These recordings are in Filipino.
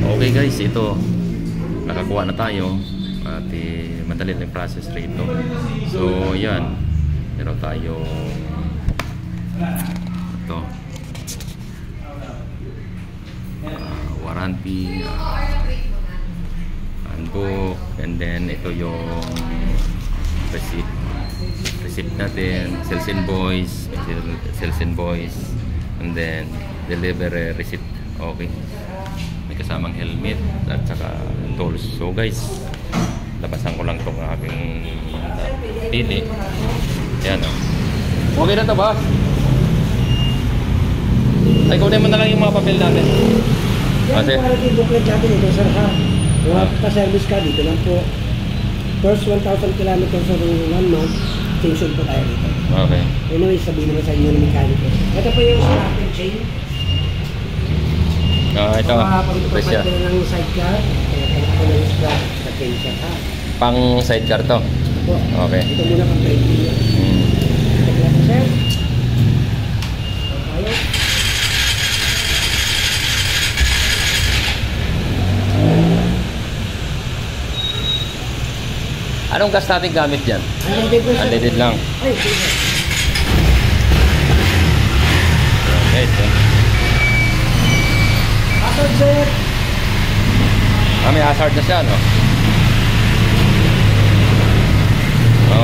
Okay guys, ito nakakuha na tayo at madali lang yung process rito. So yan, meron tayo ito warranty, handbook, and then ito yung receipt natin, sales invoice, and then delivery receipt. Okay, may kasamang helmet at saka tools. So guys, labasan ko lang itong aking pili. Yan o. Okay na ito ba? Ay, kunin mo na lang yung mga papel natin. Kasi yung booklet natin ito, sir, ha? Yung pa-service ka dito lang po. First 1,000 kilometers sa 1 month, change po tayo dito. Okay. Anyway, sabihin naman sa inyo ng mekaniko. Ito po yung starter chain. Ito. Pagpapalit ko na ng sidecar, kaya ako na yung strap sa chain siya, ha? Pang sidecar to? Opo. Okay. Ito muna pang breaking lang. Ito po lang, sir. Tayo. Anong gas natin gamit dyan? Unleaded lang. Ay, sige. Okay, ito. Hazard, sir. May hazard na siya, no?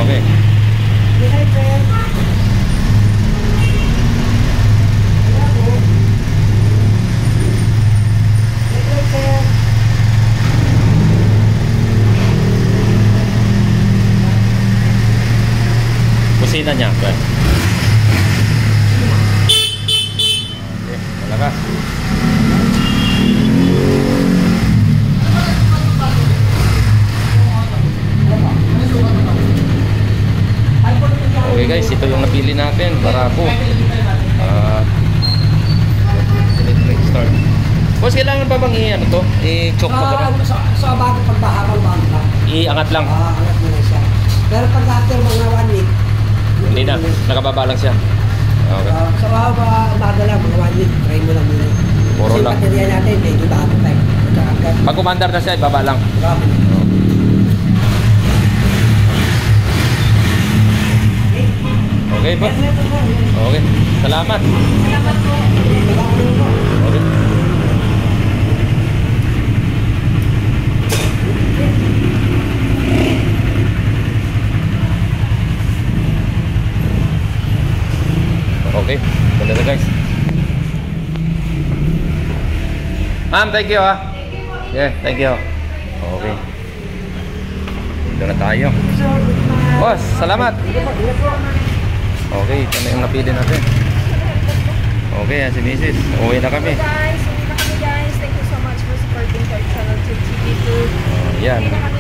Okay. Good night, sir. Kusina niya, ba? Okay, malakas. Okay guys, ito yung napili natin para po electric start. Boss, kailangan pa bang ano to? I-choke mo ba? Sa bago pagbahabang bangka. I-angat lang. Angat mo na siya. Pero pag after mga 1 week, hindi na, nakababa lang siya. Okay. Sa bago lang, mga 1 week, try mo lang muna. Puro lang. Kasi baterya natin, medyo bago tayo. Pag kumandar na siya, ibaba lang. Okay ba? Okay. Salamat. Salamat po. Okay. Okay. Ganda na guys. Ma'am, thank you ha. Yeah, thank you. Okay. Dito na tayo. Boss, salamat. Okay, ito na yung napili natin. Okay, yan si Mrs. Uwi na kami. Guys, uwi na kami guys. Thank you so much for supporting our channel to TV2. Yan. Uwi na kami